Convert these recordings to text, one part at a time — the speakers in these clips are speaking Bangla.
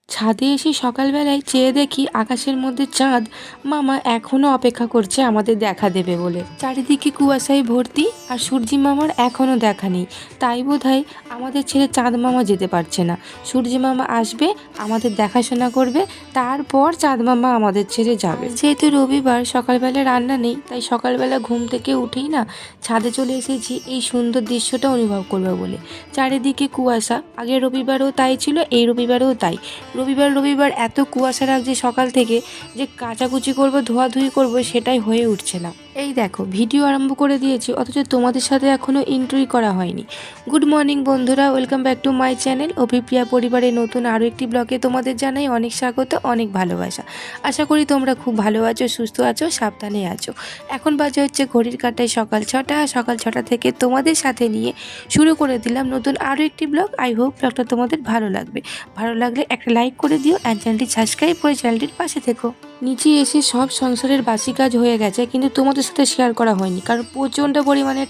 ছাদে এসে সকালবেলায় চেয়ে দেখি আকাশের মধ্যে চাঁদ। মামা এখনো অপেক্ষা করছে আমাদের দেখা দেবে বলে। চারিদিকে কুয়াশায় ভর্তি আর সূর্যি মামার এখনো দেখা নেই। তাই বোধহয় আমাদের ছেড়ে চাঁদ মামা যেতে পারছে না। সূর্যি মামা আসবে, আমাদের দেখাশোনা করবে, তারপর চাঁদ মামা আমাদের ছেড়ে যাবে। যেহেতু রবিবার সকালবেলা রান্না নেই, তাই সকালবেলা ঘুম থেকে উঠেই না ছাদে চলে এসেছি এই সুন্দর দৃশ্যটা অনুভব করবো বলে। চারিদিকে কুয়াশা, আগের রবিবারও তাই ছিল, এই রবিবারেও তাই। রবিবার এত কুয়াশা লাগছে সকাল থেকে যে কাচাকুচি করবো, ধোয়াধুয়ি করবো, সেটাই হয়ে উঠছে না। এই দেখো ভিডিও আরম্ভ করে দিয়েছি, অথচ তোমাদের সাথে এখনও ইন্ট্রোই করা হয়নি। গুড মর্নিং বন্ধুরা, welcome back to my channel Abhipriya পরিবারের নতুন আরও একটি ব্লগে তোমাদের জানাই অনেক স্বাগত, অনেক ভালোবাসা। আশা করি তোমরা খুব ভালো আছো, সুস্থ আছো, সাবধানে আছো। এখন বাজে হচ্ছে ঘড়ির কাঁটায় সকাল 6টা। সকাল 6টা থেকে তোমাদের সাথে নিয়ে শুরু করে দিলাম নতুন আরও একটি ব্লগ। আই হোপ ব্লগটা তোমাদের ভালো লাগবে। ভালো লাগলে একটা লাইক করে দিও অ্যান্ড চ্যানেলটি সাবস্ক্রাইব করে চ্যানেলটির পাশে থেকো। নিচে এসে সব সংসারের বাসি কাজ হয়ে গেছে, কিন্তু তোমাদের সাথে শেয়ার করা হয়নি, কারণ প্রচণ্ড পরিমাণে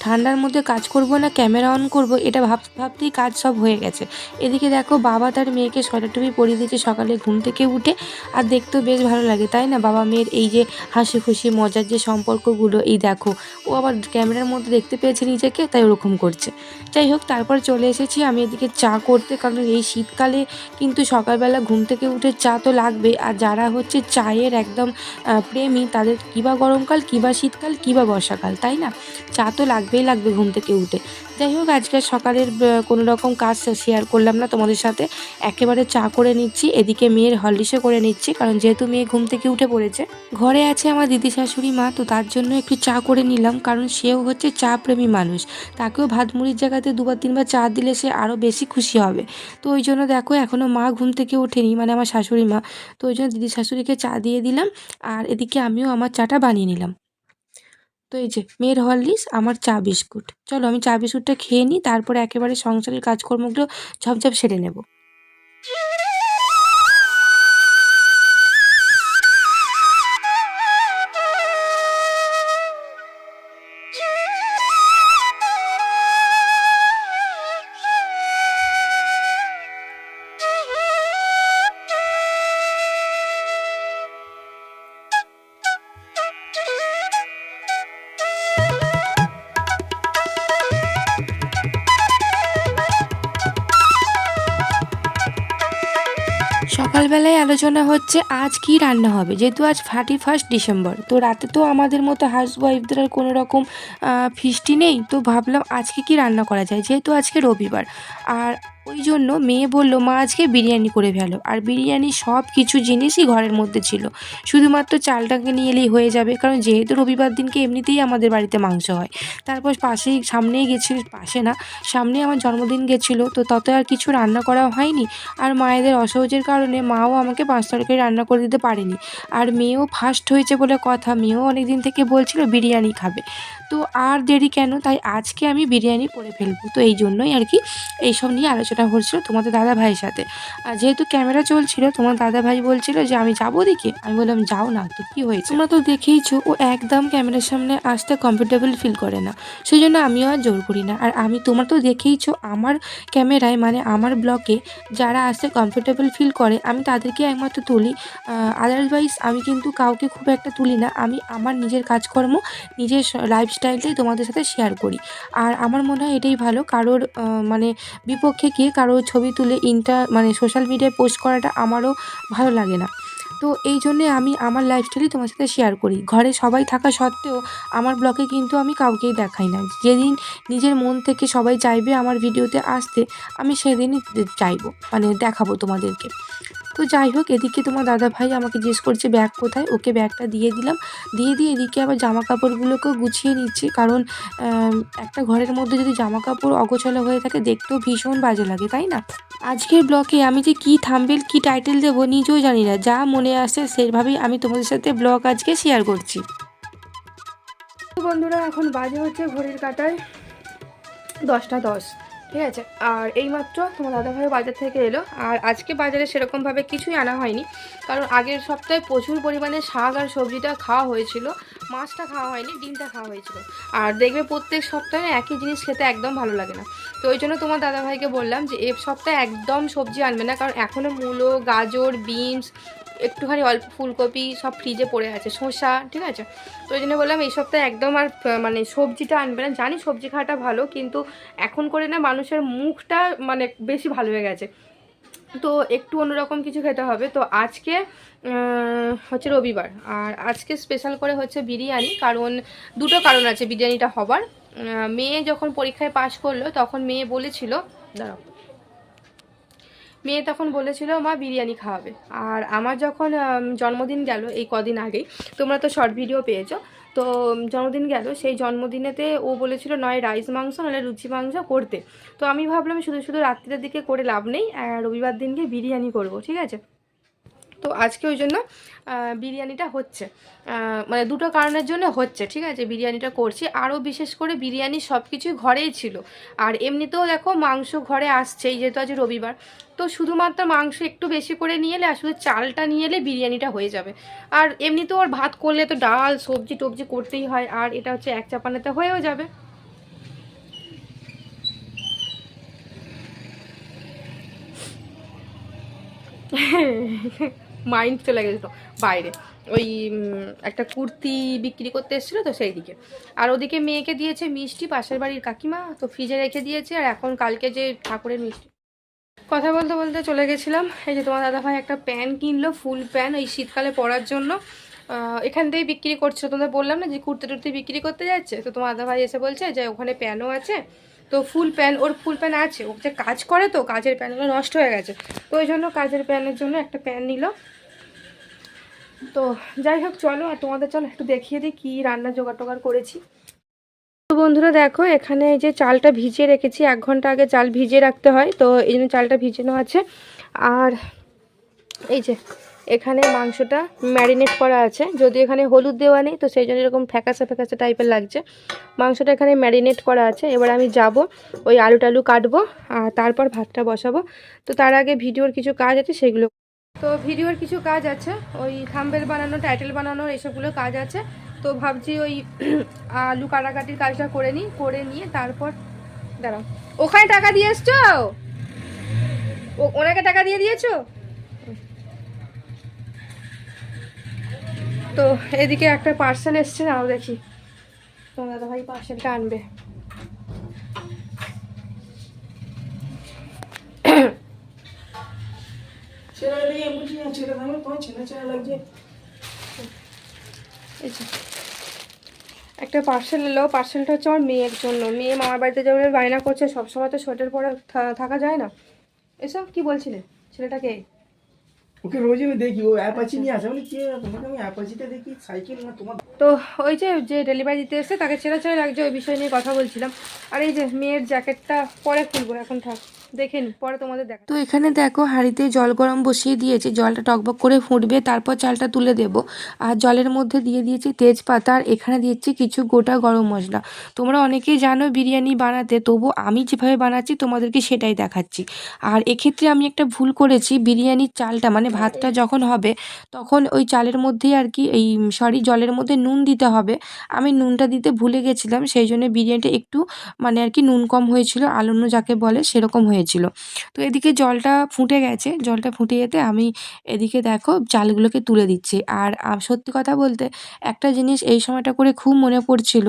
ঠান্ডার মধ্যে কাজ করব না ক্যামেরা অন করব, এটা ভাবতেই কাজ সব হয়ে গেছে। এদিকে দেখো বাবা তার মেয়েকে সোয়েটার টুপি পরিয়ে দিয়েছে সকালে ঘুম থেকে উঠে। আর দেখতেও বেশ ভালো লাগে, তাই না? বাবা মেয়ের এই যে হাসি খুশি মজার যে সম্পর্কগুলো, এই দেখো ও আবার ক্যামেরার মধ্যে দেখতে পেয়েছে নিজেকে, তাই ওরকম করছে। যাই হোক, তারপর চলে এসেছি আমি এদিকে চা করতে, কারণ এই শীতকালে কিন্তু সকালবেলা ঘুম থেকে উঠে চা তো লাগবে। আর যারা হচ্ছে চায়ের একদম প্রেমী, তাদের কিবা গরমকাল, কিবা শীতকাল, কিবা বর্ষাকাল, তাই না? চা তো লাগবেই লাগবে ঘুম থেকে উঠে। যাই হোক, আজকে সকালের কোনো রকম কাজ শেয়ার করলাম না তোমাদের সাথে, একেবারে চা করে নিচ্ছি। এদিকে মেয়ের হরলিক্সও করে নিচ্ছি, কারণ যেহেতু মেয়ে ঘুম থেকে উঠে পড়েছে। ঘরে আছে আমার দিদি শাশুড়ি মা, তো তার জন্য একটু চা করে নিলাম, কারণ সেও হচ্ছে চা প্রেমী মানুষ। তাকেও ভাত মুড়ির জায়গাতে 2-3বার চা দিলে সে আরও বেশি খুশি হবে। তো ওই জন্য দেখো এখনও মা ঘুম থেকে ওঠেনি, মানে আমার শাশুড়ি মা। তো ওই জন্য দিদি শাশুড়িকে চা দিয়ে দিলাম, আর এদিকে আমিও আমার চাটা বানিয়ে নিলাম। তো এই যে মেয়ের হরলিক্স, আমার চা বিস্কুট। চলো আমি চা বিস্কুটটা খেয়ে নিই, তারপরে একেবারে সংসারের কাজকর্মগুলো ঝপঝপ সেরে নেব। সকালবেলায় আলোচনা হচ্ছে আজ কি রান্না হবে, যেহেতু আজ 31 ডিসেম্বর। তো রাতে তো আমাদের মতো হাউসওয়াইফদের আর কোনো রকম ফিস্টি নেই, তো ভাবলাম আজকে কি রান্না করা যায়, যেহেতু আজকে রবিবার। আর ওই জন্য মেয়ে বললো মা আজকে বিরিয়ানি করে ফেলো, আর বিরিয়ানি সব কিছু জিনিসই ঘরের মধ্যে ছিল, শুধুমাত্র চালটাকে নিয়ে এলেই হয়ে যাবে, কারণ যেহেতু রবিবার দিনকে এমনিতেই আমাদের বাড়িতে মাংস হয়। তারপর সামনেই গেছিল, পাশে না, সামনে আমার জন্মদিন গেছিলো, তো তত আর কিছু রান্না করা হয়নি। আর মায়েদের অসহজের কারণে মাও আমাকে মাছ তরকারি রান্না করে দিতে পারেনি। আর মেয়েও ফার্স্ট হয়েছে বলে কথা, মেয়েও অনেক দিন থেকে বলছিল বিরিয়ানি খাবে। তো আর দেরি কেন, তাই আজকে আমি বিরিয়ানি করে ফেলবো। তো এই জন্যই আর কি এইসব নিয়ে আলোচনা হচ্ছিল তোমাদের দাদা ভাইয়ের সাথে। আর যেহেতু ক্যামেরা চলছিল, তোমার দাদা ভাই বলছিল যে আমি যাবো দিকে, আমি বললাম যাও না, তো কি হয়েছে? তোমরা তো দেখেইছো ও একদম ক্যামেরার সামনে আসতে কমফোর্টেবল ফিল করে না, সেই জন্য আমিও আর জোর করি না। আর তোমরা তো দেখেইছো আমার ক্যামেরায়, মানে আমার ব্লগে যারা আসতে কমফোর্টেবল ফিল করে আমি তাদেরকে একমাত্র তুলি। আদারওয়াইজ আমি কিন্তু কাউকে খুব একটা তুলি না। আমি আমার নিজের কাজকর্ম, নিজের লাইফস্টাইলটাই তোমাদের সাথে শেয়ার করি। আর আমার মনে হয় এটাই ভালো, কারোর মানে বিপক্ষে গিয়ে কারোর ছবি তুলে মানে সোশ্যাল মিডিয়ায় পোস্ট করাটা আমারও ভালো লাগে না। তো এই জন্যে আমি আমার লাইফস্টাইলই তোমার সাথে শেয়ার করি। ঘরে সবাই থাকা সত্ত্বেও আমার ব্লগে কিন্তু আমি কাউকেই দেখাই না। যেদিন নিজের মন থেকে সবাই চাইবে আমার ভিডিওতে আসতে, আমি সেদিনই চাইবো, মানে দেখাবো তোমাদেরকে। তো যাই হোক, এদিকে তোমার দাদা ভাই আমাকে জিজ্ঞেস করছে ব্যাগ কোথায়, ওকে ব্যাগটা দিয়ে দিলাম। দিয়ে এদিকে আবার জামা কাপড়গুলোকেও গুছিয়ে নিচ্ছি, কারণ একটা ঘরের মধ্যে যদি জামা কাপড় অগোছালো হয়ে থাকে দেখতেও ভীষণ বাজে লাগে, তাই না? আজকের ব্লগে আমি যে কী থাম্বনেল কী টাইটেল দেবো নিজেও জানি না, যা মনে আসে সেভাবেই আমি তোমাদের সাথে ব্লগ আজকে শেয়ার করছি। তো বন্ধুরা, এখন বাজে হচ্ছে ঘড়ির কাঁটায় 10টা 10। ঠিক আছে। আর এইমাত্র তোমার দাদাভাই বাজার থেকে এলো, আর আজকে বাজারে সেরকমভাবে কিছুই আনা হয়নি, কারণ আগের সপ্তাহে প্রচুর পরিমাণে শাক আর সবজিটা খাওয়া হয়েছিল, মাছটা খাওয়া হয়নি, ডিমটা খাওয়া হয়েছিল। আর দেখবে প্রত্যেক সপ্তাহে একই জিনিস খেতে একদম ভালো লাগে না। তো ওই জন্য তোমার দাদাভাইকে বললাম যে এই সপ্তাহে একদম সবজি আনবে না, কারণ এখনও মূলো, গাজর, বিনস, একটুখানি অল্প ফুলকপি সব ফ্রিজে পড়ে আছে, শসা, ঠিক আছে। তো ওই জন্য বললাম এই সপ্তাহে একদম আর মানে সবজিটা আনবে না। জানি সবজি খাওয়াটা ভালো, কিন্তু এখন করে না মানুষের মুখটা মানে বেশি ভালো হয়ে গেছে, তো একটু অন্যরকম কিছু খেতে হবে। তো আজকে হচ্ছে রবিবার, আর আজকে স্পেশাল করে হচ্ছে বিরিয়ানি, কারণ দুটো কারণ আছে বিরিয়ানিটা হবার। মেয়ে যখন পরীক্ষায় পাশ করলো তখন মেয়ে বলেছিল, দাঁড়াও, মেয়ে তখন বলেছিল মা বিরিয়ানি খাওয়াবে। আর আমার যখন জন্মদিন গেল এই কদিন আগেই, তোমরা তো শর্ট ভিডিও পেয়েছো, তো জন্মদিন গেল, সেই জন্মদিনেতে ও বলেছিল নয় রাইস মাংস নাহলে লুচি মাংস করতে। তো আমি ভাবলাম শুধু শুধু রাত্রির দিকে করে লাভ নেই, রবিবার দিনকে বিরিয়ানি করব, ঠিক আছে। তো আজকে ওই জন্য বিরিয়ানিটা হচ্ছে, মানে দুটো কারণের জন্য হচ্ছে, ঠিক আছে, বিরিয়ানিটা করছি। আরও বিশেষ করে বিরিয়ানি সব কিছুই ঘরেই ছিল, আর এমনিতেও দেখো মাংস ঘরে আসছেই, যেহেতু আজ রবিবার। তো শুধুমাত্র মাংস একটু বেশি করে নিয়ে এলে আর শুধু চালটা নিয়ে এলে বিরিয়ানিটা হয়ে যাবে। আর এমনিতেও আর ভাত করলে তো ডাল সবজি টবজি করতেই হয়, আর এটা হচ্ছে এক চাপানাতে হয়েও যাবে। মাইন্ড চলে গেছিলো বাইরে, ওই একটা কুর্তি বিক্রি করতে এসেছিলো তো সেই দিকে। আর ওদিকে মেয়েকে দিয়েছে মিষ্টি পাশের বাড়ির কাকিমা, তো ফ্রিজে রেখে দিয়েছে। আর এখন কালকে যে ঠাকুরের মিষ্টি, কথা বলতে বলতে চলে গেছিলাম। এই যে তোমার দাদাভাই একটা প্যান কিনলো, ফুল প্যান, ওই শীতকালে পরার জন্য। এখান থেকেই বিক্রি করছিল, তোমাদের বললাম না যে কুর্তি টুর্তি বিক্রি করতে যাচ্ছে, তো তোমার দাদাভাই এসে বলছে যে ওখানে প্যানও আছে। তো ফুল প্যান, ওর ফুল প্যান আছে, ও যে কাজ করে তো কাজের প্যানগুলো নষ্ট হয়ে গেছে, তো ওই জন্য কাজের প্যানের জন্য একটা প্যান নিল। তো যাই হোক চলো, আর তোমাদের চলো একটু দেখিয়ে দিই কী রান্না জোগাড় টোগাড় করেছি। তো বন্ধুরা দেখো, এখানে এই যে চালটা ভিজিয়ে রেখেছি, 1 ঘন্টা আগে চাল ভিজিয়ে রাখতে হয়, তো এই জন্য চালটা ভিজানো আছে। আর এই যে এখানে মাংসটা ম্যারিনেট করা আছে, যদিও এখানে হলুদ দেওয়া নেই, তো সেই জন্য এরকম ফ্যাকাসে ফ্যাকাসে টাইপের লাগছে। মাংসটা এখানে ম্যারিনেট করা আছে। এবার আমি যাব ওই আলু টালু কাটবো, আর তারপর ভাতটা বসাবো। তো তার আগে ভিডিওর কিছু কাজ আছে সেগুলো, তো ভিডিওর কিছু কাজ আছে, ওই থাম্বনেল বানানো, টাইটেল বানানোর এইসবগুলো কাজ আছে। তো ভাবছি ওই আলু কাটাকাটির কাজটা করে নিই, করে নিয়ে তারপর, দাঁড়াও, ওখানে টাকা দিয়ে এসছো? ওনাকে টাকা দিয়ে দিয়েছো? তো এদিকে একটা পার্সেল এসছে, নাও দেখি, তোমার দাদাভাই পার্সেলটা আনবে। একটা পার্সেল এলো, পার্সেলটা হচ্ছে আমার মেয়ের জন্য। মেয়ে মামার বাড়িতে যাবে বায়না করছে, সবসময় তো সোয়েটার পরে থাকা যায় না। এসব কি বলছিলে ছেলেটাকে? ওকে রোজ আমি দেখি, ও অ্যাপাচি নিয়ে আসে, বলি কে তোমাকে আমি অ্যাপাচিতে দেখি সাইকেল না তোমার। তো ওই যে ডেলিভারি দিতে এসে তাকে ছেড়ে ছেড়ে লাগছে, ওই বিষয় নিয়ে কথা বলছিলাম। আর এই যে মেয়ের জ্যাকেটটা পরে খুলবো, এখন থাক, দেখে নি, পরে তোমাদের দেখা। তো এখানে দেখো হাঁড়িতে জল গরম বসিয়ে দিয়েছি, জলটা টকবক করে ফুটবে, তারপর চালটা তুলে দেব। আর জলের মধ্যে দিয়ে দিয়েছি তেজপাতা, আর এখানে দিয়েছি কিছু গোটা গরম মশলা। তোমরা অনেকেই জানো বিরিয়ানি বানাতে, তবু আমি যেভাবে বানাচ্ছি তোমাদেরকে সেটাই দেখাচ্ছি। আর এক্ষেত্রে আমি একটা ভুল করেছি, বিরিয়ানির চালটা মানে ভাতটা যখন হবে তখন ওই চালের মধ্যেই আর কি, এই সরি জলের মধ্যে নুন দিতে হবে। আমি নুনটা দিতে ভুলে গেছিলাম, সেই জন্য বিরিয়ানিটা একটু মানে আর কি নুন কম হয়েছিল, আলুন্ন যাকে বলে সেরকম হয়েছিল। তো এদিকে জলটা ফুটে গেছে, জলটা ফুটে যেতে আমি এদিকে দেখো চালগুলোকে তুলে দিচ্ছি। আর সত্যি কথা বলতে একটা জিনিস এই সময়টা করে খুব মনে পড়ছিল,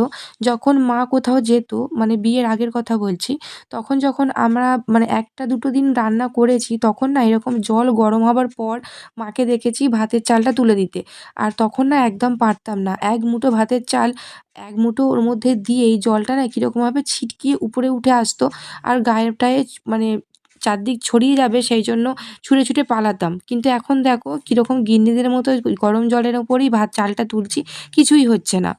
যখন মা কোথাও যেত, মানে বিয়ের আগের কথা বলছি, তখন যখন আমরা মানে 1-2 দিন রান্না করেছি, তখন না এরকম জল গরম হবার পর মাকে দেখেছি ভাতের চালটা তুলে দিতে। আর তখন না একদম পারতাম না, এক মুঠো ভাতের চাল এক মুঠো ওর মধ্যে দিয়েই জলটা না কীরকমভাবে ছিটকিয়ে উপরে উঠে আসতো, আর গায়ে টায়ে মানে চারদিক ছড়িয়ে যাবে সেই জন্য ছুঁড়ে ছুঁড়ে পালাতাম। কিন্তু এখন দেখো কীরকম গিন্নিদের মতো গরম জলের ওপরেই ভাত চালটা তুলছি, কিছুই হচ্ছে না।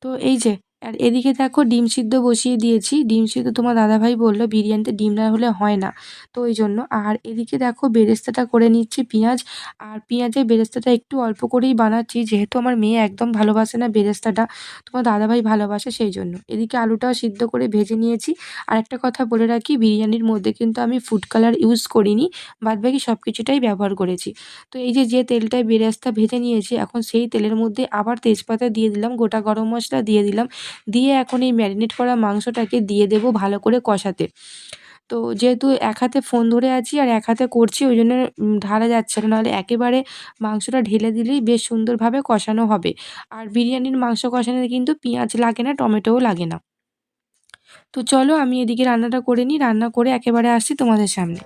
তো এই যে আর এদিকে দেখো ডিম সিদ্ধ বসিয়ে দিয়েছি। ডিম সিদ্ধ তোমার দাদাভাই বলল বিরিয়ানিতে ডিম না হলে হয় না, তো ওই জন্য। আর এদিকে দেখো বেরেস্তাটা করে নিচ্ছি পেঁয়াজ, আর পেঁয়াজের বেরেস্তাটা একটু অল্প করেই বানাচ্ছি, যেহেতু আমার মেয়ে একদম ভালোবাসে না বেরেস্তাটা, তোমার দাদাভাই ভালোবাসে সেই জন্য। এদিকে আলুটাও সিদ্ধ করে ভেজে নিয়েছি। আর একটা কথা বলে রাখি, বিরিয়ানির মধ্যে কিন্তু আমি ফুড কালার ইউজ করিনি, বাদবাকি সব কিছুটাই ব্যবহার করেছি। তো এই যে তেলটায় বেরেস্তা ভেজে নিয়েছি, এখন সেই তেলের মধ্যে আবার তেজপাতা দিয়ে দিলাম, গোটা গরম মশলা দিয়ে দিলাম, দিয়ে এখন এই ম্যারিনেট করা মাংসটাকে দিয়ে দেবো ভালো করে কষাতে। তো যেহেতু এক হাতে ফোন ধরে আছি আর এক হাতে করছি, ওই জন্য ঢালা যাচ্ছে না, নাহলে একেবারে মাংসটা ঢেলে দিলেই বেশ সুন্দরভাবে কষানো হবে। আর বিরিয়ানির মাংস কষানোতে কিন্তু পেঁয়াজ লাগে না, টমেটোও লাগে না। তো চলো আমি এদিকে রান্নাটা করে নিই, রান্না করে একেবারে আসছি তোমাদের সামনে।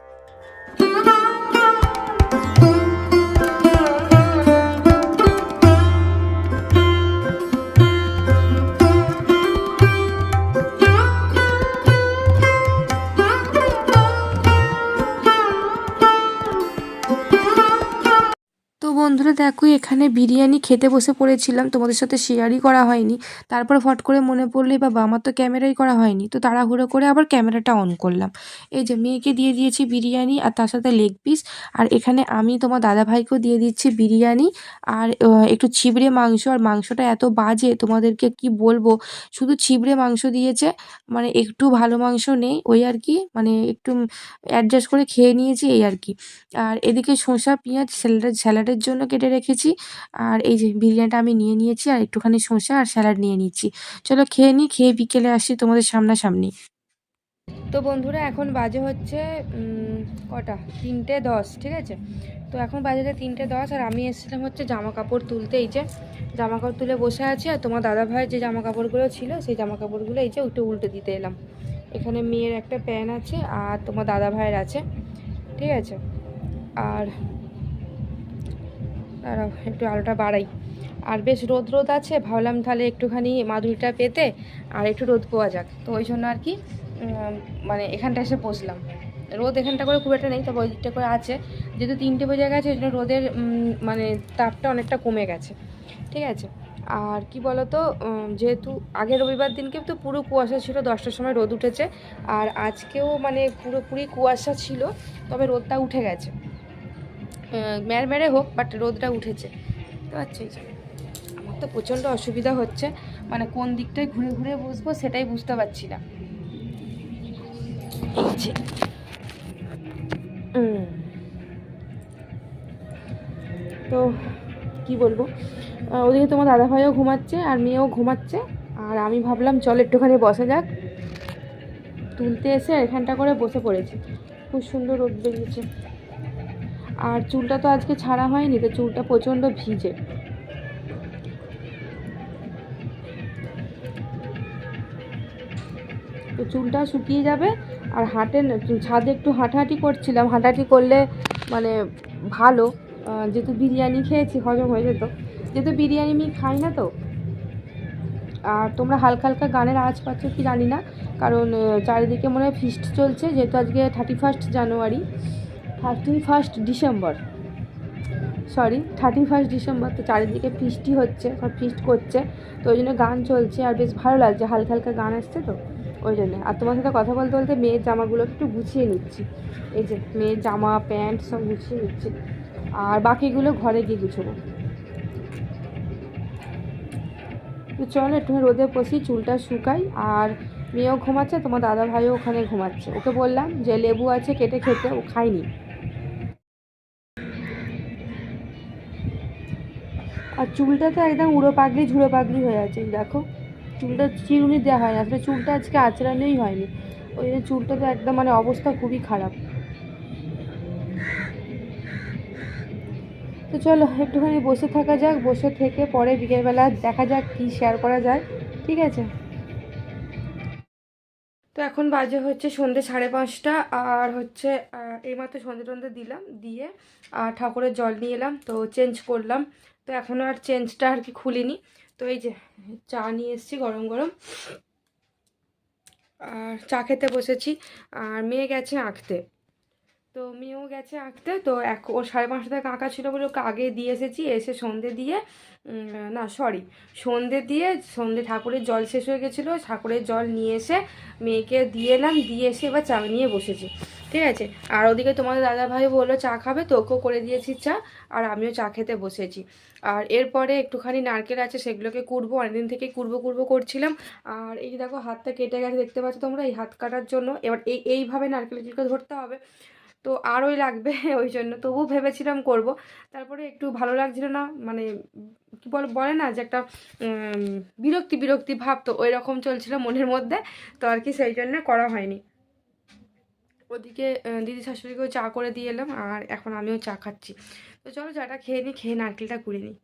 তো বন্ধুরা দেখো, এখানে বিরিয়ানি খেতে বসে পড়েছিলাম, তোমাদের সাথে শেয়ারই করা হয়নি। তারপর ফট করে মনে পড়লো, বাবা আমার তো ক্যামেরাই করা হয়নি, তো তাড়াহুড়ো করে আবার ক্যামেরাটা অন করলাম। এই যে মেয়েকে দিয়ে দিয়েছি বিরিয়ানি আর তার সাথে লেগ পিস, আর এখানে আমি তোমার দাদাভাইকেও দিয়ে দিচ্ছি বিরিয়ানি আর একটু ছিবড়ে মাংস। আর মাংসটা এত বাজে তোমাদেরকে কি বলবো, শুধু ছিবড়ে মাংস দিয়েছে, মানে একটু ভালো মাংস নেই, ওই আর কি, মানে একটু অ্যাডজাস্ট করে খেয়ে নিয়েছি এই আর কি। আর এদিকে শসা পেঁয়াজ স্যালাডের জন্য কেটে রেখেছি। আর এই যে বিরিয়ানিটা আমি নিয়ে নিয়েছি, আর একটুখানি শসা আর স্যালাড নিয়ে নিচ্ছি। চলো খেয়ে নিই, খেয়ে বিকেলে আসছি তোমাদের সামনাসামনি। তো বন্ধুরা এখন বাজে হচ্ছে কটা, 3:10, ঠিক আছে। তো এখন বাজে 3:10, আর আমি এসেছিলাম হচ্ছে জামা কাপড় তুলতে। এই যে জামা কাপড় তুলে বসে আছি, আর তোমার দাদাভাইয়ের যে জামা কাপড়গুলো ছিল সেই জামা কাপড়গুলো এই যে উল্টে দিতে এলাম। এখানে মেয়ের একটা প্যান্ট আছে আর তোমার দাদাভাইয়ের আছে, ঠিক আছে। আর দাঁড়াও একটু আলোটা বাড়াই। আর বেশ রোদ রোদ আছে, ভাবলাম তাহলে একটুখানি মাদুরিটা পেতে আর একটু রোদ পাওয়া যাক, তো ওই জন্য আর কি মানে এখানটা এসে বসলাম। রোদ এখানটা করে খুব একটা নেই, তবে ওই দিকটা করে আছে, যেহেতু 3টে বেজে গেছে ওই জন্য রোদের মানে তাপটা অনেকটা কমে গেছে, ঠিক আছে। আর কি বলতো, যেহেতু আগের রবিবার দিনকে তো পুরো কুয়াশা ছিল, 10টার সময় রোদ উঠেছে, আর আজকেও মানে পুরোপুরি কুয়াশা ছিল, তবে রোদটা উঠে গেছে, ম্যাড়মেড়ে হোক বাট রোদটা উঠেছে। তো আচ্ছা, এই যে আমার তো প্রচণ্ড অসুবিধা হচ্ছে, মানে কোন দিকটায় ঘুরে ঘুরে বসবো সেটাই বুঝতে পারছি না। এই যে তো কি বলবো, ওদিকে তোমার দাদাভাইও ঘুমাচ্ছে আর মেয়েও ঘুমাচ্ছে, আর আমি ভাবলাম চল একটুখানি বসা যাক, তুলতে এসে এখানটা করে বসে পড়েছি। খুব সুন্দর রোদ বেরিয়েছে, আর চুলটা তো আজকে ছাড়া হয়নি, তো চুলটা প্রচণ্ড ভিজে। তো চুলটা শুকিয়ে যাবে। আর ছাদে একটু হাঁটাহাঁটি করছিলাম, হাঁটাহাঁটি করলে মানে ভালো, যেহেতু বিরিয়ানি খেয়েছি হজম হয়ে যেত, যেহেতু বিরিয়ানি আমি খাই না তো। আর তোমরা হালকা হালকা গানের আওয়াজ পাচ্ছ কি জানি না, কারণ চারিদিকে মনে হয় ফিস্ট চলছে, যেহেতু আজকে 31 জানুয়ারি, 31 ডিসেম্বর, সরি 31 ডিসেম্বর, তো চারিদিকে ফিস্টই হচ্ছে, সব ফিস্ট করছে, তো ওই জন্য গান চলছে আর বেশ ভালো লাগছে, হালকা হালকা গান আসছে তো ওই জন্যে। আর তোমার সাথে কথা বলতে বলতে মেয়ের জামাগুলোকে একটু গুছিয়ে নিচ্ছি, এই যে মেয়ের জামা প্যান্ট সব গুছিয়ে নিচ্ছি, আর বাকিগুলো ঘরে গিয়ে গুছবো। তো চলো একটু রোদে বসি, চুলটা শুকাই। আর মেয়েও ঘুমাচ্ছে, তোমার দাদা ভাইও ওখানে ঘুমাচ্ছে, ওকে বললাম যে লেবু আছে কেটে খেতে, ও খায়নি। আর চুলটা তো একদম উড়ো পাগলি ঝুড়ো পাগলি হয়ে আছে, দেখো চুলটা চিরুনি দেওয়া হয়নি, আসলে চুলটা আজকে আঁচড়ানোই হয়নি, ওই জন্য চুলটা তো একদম মানে অবস্থা খুবই খারাপ। তো চলো একটুখানি বসে থাকা যাক, বসে থেকে পরে বিকেলবেলা দেখা যাক কী শেয়ার করা যায়, ঠিক আছে। তো এখন বাজে হচ্ছে সন্ধ্যে 5:30, আর হচ্ছে এইমাত্র সন্ধ্যে টন্ধে দিলাম, দিয়ে আর ঠাকুরের জল নিয়ে এলাম, তো চেঞ্জ করলাম। তো এখনও আর চেঞ্জটা আর কি খুলিনি। তো এই যে চা নিয়ে এসেছি গরম গরম, আর চা খেতে বসেছি, আর মেয়ে গেছে আঁকতে। তো মেয়েও গেছে আঁকতে। তো ও 5:30 থেকে আঁকা ছিল বলে ওকে আগে দিয়ে এসেছি, এসে সন্ধে দিয়ে না সরি সন্ধে দিয়ে, সন্ধে ঠাকুরের জল শেষ হয়ে গেছিলো, ঠাকুরের জল নিয়ে এসে মেয়েকে দিয়ে এলাম, দিয়ে এসে এবার চা নিয়ে বসেছি। ঠিক আছে, আর ওদিকে তোমাদের দাদাভাই বললো চা খাবে, তো ওকেও করে দিয়েছি চা, আর আমিও চা খেতে বসেছি। আর এরপরে একটুখানি নারকেল আছে, সেগুলোকে কুড়বো, অনেকদিন থেকে কুড়বো কুড়বো করছিলাম। আর এই দেখো হাতটা কেটে গেছে, দেখতে পাচ্ছ তোমরা, এই হাত কাটার জন্য এবার এইভাবে নারকেলগুলোকে ধরতে হবে, তো আরোই লাগবে ওই জন্য তবু ভেবেছিলাম করব, তারপরে একটু ভালো লাগছিল না, মানে কি বলে না যে একটা বিরক্তি বিরক্তি ভাব, তো ওই রকম চলছিল মনের মধ্যে, তো আর কি সেই জন্য করা হয়নি। ওদিকে দিদি শাশুড়িকেও চা করে দিয়ে এলাম, আর এখন আমিও চা খাচ্ছি। তো চলো চাটা খেয়ে নিই, খেয়ে নারকেলটা কুড়ে নিই।